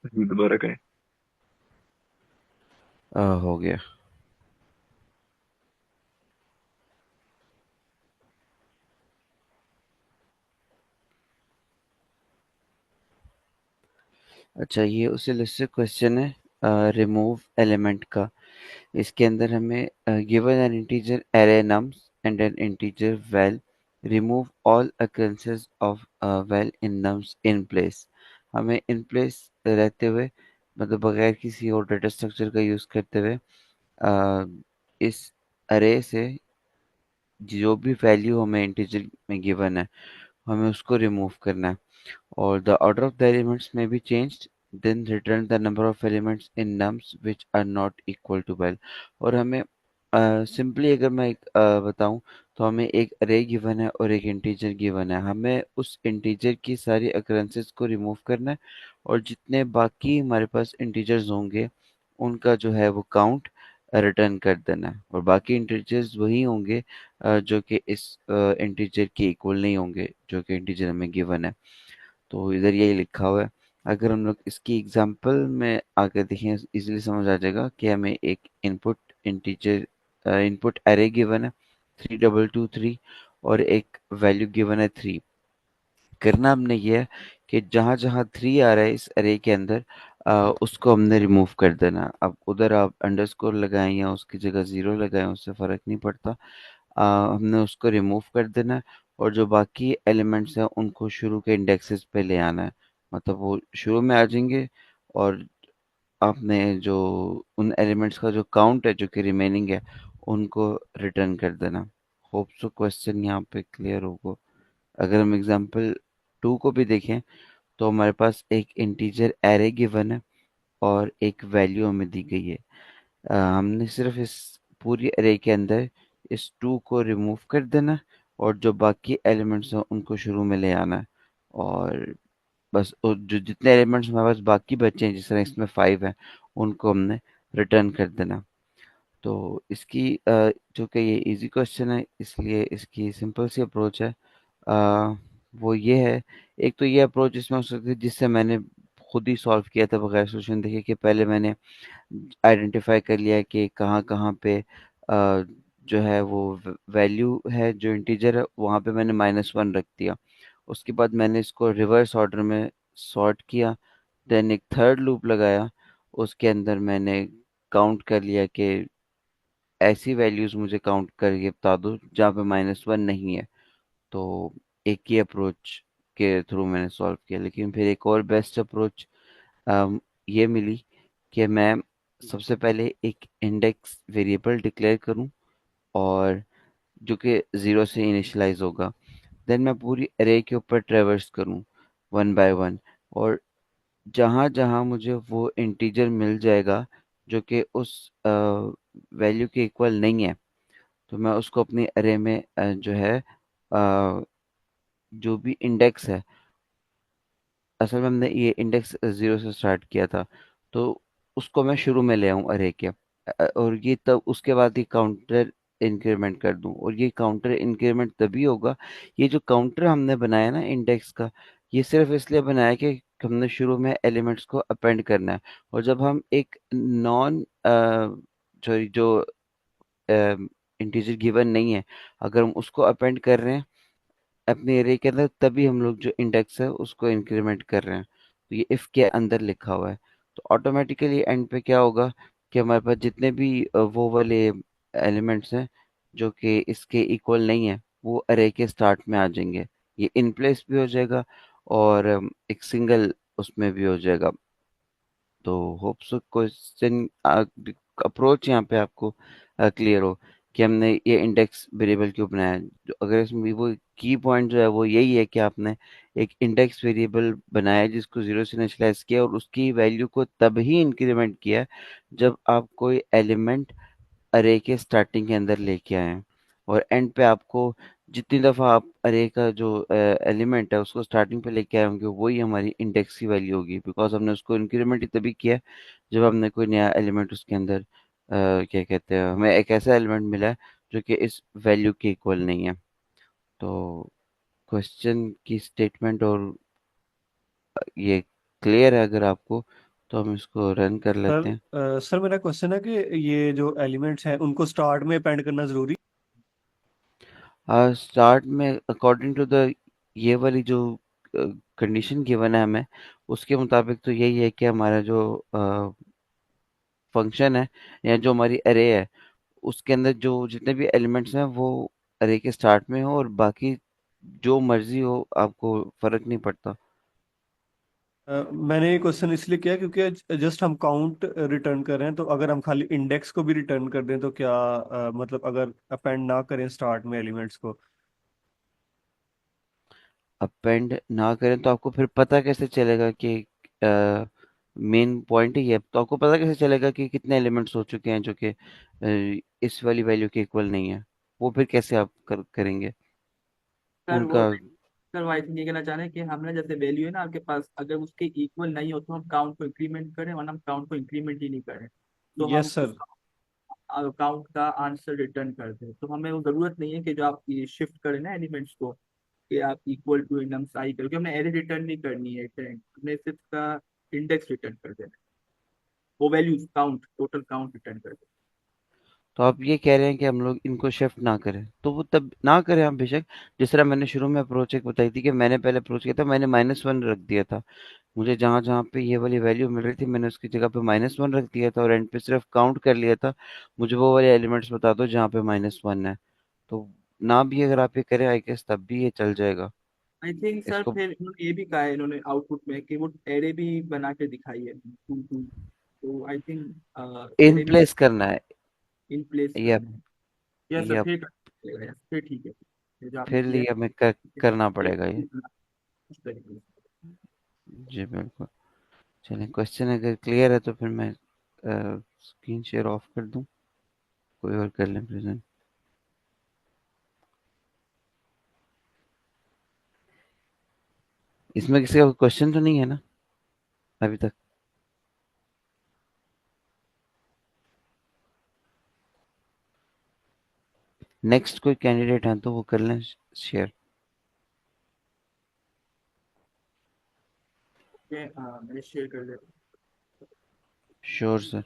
दोबारा कहें। हो गया। अच्छा, ये उसी लिस्ट से क्वेश्चन है रिमूव एलिमेंट का। इसके अंदर हमें given an integer array nums and an integer val, remove all occurrences of val in nums in place। हमें in place रहते हुए, मतलब बगैर किसी और डाटा स्ट्रक्चर का यूज करते हुए, अ, इस अरे से जो भी वैल्यू हमें इंटीजर में गिवन है, हमें उसको रिमूव करना है। Or the order of the elements may be changed, then return the number of elements in nums which are not equal to 12। और हमें सिंपली अगर मैं एक बताऊं, तो हमें एक अरे गिवन है और एक इंटीजर गिवन है। हमें उस इंटीजर की सारी अकरेंसेस को रिमूव करना है, और जितने बाकी हमारे पास इंटीजर्स होंगे उनका जो है वो काउंट रिटर्न कर देना है। और बाकी इंटीजर्स वही होंगे जो कि इस इंटीजर के इक्वल नहीं होंगे जो कि इंटीजर हमें गिवन है। तो इधर यही लिखा हुआ है। अगर हम लोग इसकी एग्जांपल में आकर देखें, इजीली समझ आ जाएगा कि हमें एक इंटीजर इनपुट एरे गिवन है 3223, और एक वैल्यू गिवन है 3। करना हमने ये है कि जहां जहां 3 आ रहा है इस अरे के अंदर, उसको हमने रिमूव कर देना। अब उधर आप अंडरस्कोर लगाएं या उसकी जगह जीरो लगाएं, उससे फर्क नहीं पड़ता। हमने उसको रिमूव कर देना है, और जो बाकी एलिमेंट्स हैं उनको शुरू के इंडेक्सेस पे ले आना है। मतलब वो शुरू में आ जाएंगे, और आपने जो उन एलिमेंट्स का जो काउंट है जो कि रिमेनिंग है, उनको रिटर्न कर देना। होप सो क्वेश्चन यहाँ पे क्लियर होगा। अगर हम एग्जांपल 2 को भी देखें, तो हमारे पास एक इंटीजर एरे गिवन है और एक वैल्यू हमें दी गई है। हमने सिर्फ इस पूरी अरे के अंदर इस 2 को रिमूव कर देना है, और जो बाकी एलिमेंट्स हैं उनको शुरू में ले आना है। और बस जो जितने एलिमेंट्स हमारे पास बाकी बचे हैं, जिस तरह इसमें 5 है, उनको हमने रिटर्न कर देना। तो इसकी जो कि ये इजी क्वेश्चन है, इसलिए इसकी सिंपल सी अप्रोच है। अ, वो ये है, एक तो ये अप्रोच इसमें हो सकती है जिससे मैंने खुद ही सॉल्व किया था बगैर सोल्यूशन देखे, कि पहले मैंने आइडेंटिफाई कर लिया कि कहाँ कहाँ पे जो है वो वैल्यू है, जो इंटीजर है वहाँ पे मैंने -1 रख दिया। उसके बाद मैंने इसको रिवर्स ऑर्डर में सॉर्ट किया। देन एक थर्ड लूप लगाया, उसके अंदर मैंने काउंट कर लिया कि ऐसी वैल्यूज मुझे काउंट करके बता दो जहाँ पे -1 नहीं है। तो एक ही अप्रोच के थ्रू मैंने सॉल्व किया। लेकिन फिर एक और बेस्ट अप्रोच ये मिली कि मैं सबसे पहले एक इंडेक्स वेरिएबल डिक्लेयर करूं, और जो कि 0 से इनिशियलाइज होगा। देन मैं पूरी अरे के ऊपर ट्रेवर्स करूं वन बाय वन, और जहां जहां मुझे वो इंटीजर मिल जाएगा जो कि उस वैल्यू के इक्वल नहीं है, तो मैं उसको अपनी अरे में जो है जो भी इंडेक्स है, असल में हमने ये इंडेक्स 0 से स्टार्ट किया था, तो उसको मैं शुरू में ले आऊं अरे के। और ये तब उसके बाद ही काउंटर इंक्रीमेंट कर दूं, और ये काउंटर इंक्रीमेंट तभी होगा। ये जो काउंटर हमने बनाया ना इंडेक्स का, ये सिर्फ इसलिए बनाया कि हमने शुरू में एलिमेंट्स को अपेंड करना है। और जब हम एक नॉन सॉरी जो इंटीजर गिवन नहीं है, अगर हम उसको अपेंड कर रहे हैं अपने एरे के अंदर, तभी हम लोग जो इंडेक्स है उसको इंक्रीमेंट कर रहे हैं। तो ये इफ के अंदर लिखा हुआ है। तो ऑटोमेटिकली एंड पे क्या होगा कि हमारे पास जितने भी वो वाले एलिमेंट्स हैं जो कि इसके इक्वल नहीं है, वो अरे के स्टार्ट में आ जाएंगे। ये इन प्लेस भी हो जाएगा, और एक सिंगल उसमें भी हो जाएगा। तो होप सो क्वेश्चन अप्रोच यहाँ पे आपको क्लियर हो कि हमने ये इंडेक्स वेरिएबल क्यों बनाया है। अगर इसमें वो की पॉइंट जो है वो यही है कि आपने एक इंडेक्स वेरिएबल बनाया है जिसको 0 से इनिशियलाइज किया, और उसकी वैल्यू को तब ही इंक्रीमेंट किया है जब आप कोई एलिमेंट अरे के स्टार्टिंग के अंदर लेके आए हैं। और एंड पे आपको जितनी दफ़ा आप अरे का जो एलिमेंट है उसको स्टार्टिंग पे लेके आए होंगे, वही हमारी इंडेक्स की वैल्यू होगी, बिकॉज हमने उसको इंक्रीमेंट ही तभी किया है जब हमने कोई नया एलिमेंट उसके अंदर क्या कहते हैं, हमें एक ऐसा एलिमेंट मिला है जो कि इस वैल्यू के इक्वल नहीं है। तो क्वेश्चन की स्टेटमेंट और ये क्लियर है अगर आपको, तो हम इसको रन कर सर लेते हैं। सर मेरा क्वेश्चन है कि ये जो एलिमेंट्स हैं उनको स्टार्ट में अपेंड करना जरूरी। स्टार्ट में अकॉर्डिंग टू द ये वाली जो कंडीशन गिवन है हमें, उसके मुताबिक तो यही है कि हमारा जो फंक्शन है या जो हमारी अरे है, उसके अंदर जो जितने भी एलिमेंट्स हैं वो अरे के स्टार्ट में हो, और बाकी जो मर्जी हो आपको फर्क नहीं पड़ता। मैंने ये क्वेश्चन इसलिए किया क्योंकि जस्ट हम काउंट रिटर्न कर रहे हैं, तो अगर हम खाली इंडेक्स को भी रिटर्न कर दें तो क्या मतलब अगर अपेंड ना करें स्टार्ट में एलिमेंट्स को। अपेंड ना करें तो आपको फिर पता कैसे चलेगा कि मेन पॉइंट ही है, तो आपको पता कैसे चलेगा कि कितने एलिमेंट्स हो चुके हैं जो कि इस वाली वैल्यू के इक्वल नहीं है? वो फिर कैसे आप करेंगे सर वो उनका? सर वो आई थिंक ये कहना चाह रहे हैं कि हमने जैसे वैल्यू है ना आपके पास, अगर उसके इक्वल नहीं हो तो हम काउंट को इंक्रीमेंट करें, वरना हम काउंट को इंक्रीमेंट ही नहीं करें। तो हम यस उस सर। काउंट का आंसर रिटर्न कर दें, तो हमें वो जरूरत नहीं है कि जो आप ये शिफ्ट करें ना एलिमेंट्स को, कि आप इक्वल टू नम्स आई करें, क्योंकि हमने एरे रिटर्न नहीं करनी है, हमने सिर्फ का इंडेक्स रिटर्न कर देना है। वो values count, total count return कर दें। तो आप ये कह रहे हैं कि हम लोग इनको शिफ्ट ना करें, तो वो तब ना करें हम बेशक। जिस तरह मैंने शुरू में अप्रोच एक बताई थी कि मैंने पहले अप्रोच किया था, मैंने -1 रख दिया था। मुझे जहाँ जहाँ पे ये वाली वैल्यू मिल रही थी मैंने उसकी जगह पे -1 रख दिया था, और एंड पे सिर्फ काउंट कर लिया था। मुझे वो वाले एलिमेंट्स बता दो जहाँ पे -1 है। तो ना भी अगर आप ये करें आई गेस तब भी ये चल जाएगा आई थिंक सर इसको। फिर इन्होंने ये भी कहा है इन्होंने आउटपुट में कि वो एरे भी बना के दिखाई है टू टू। तो आई थिंक इन एरे भी प्लेस करना है इन प्लेस या करना है। यस सर, या फिर कर दीजिएगा, yes, फिर ठीक है, ये जो आपने फिर किया लिए हमें करना है, पड़ेगा ये। उस तरीके से। जी बिल्कुल। चलिए, क्वेश्चन अगर क्लियर है तो फिर मैं स्क्रीन शेयर ऑफ कर दूं, कोई और कर लें प्रेजेंट। इसमें किसी का क्वेश्चन तो नहीं है ना अभी तक? नेक्स्ट कोई कैंडिडेट है तो वो कर लें शेयर। ओके, मैं शेयर कर देता श्योर सर।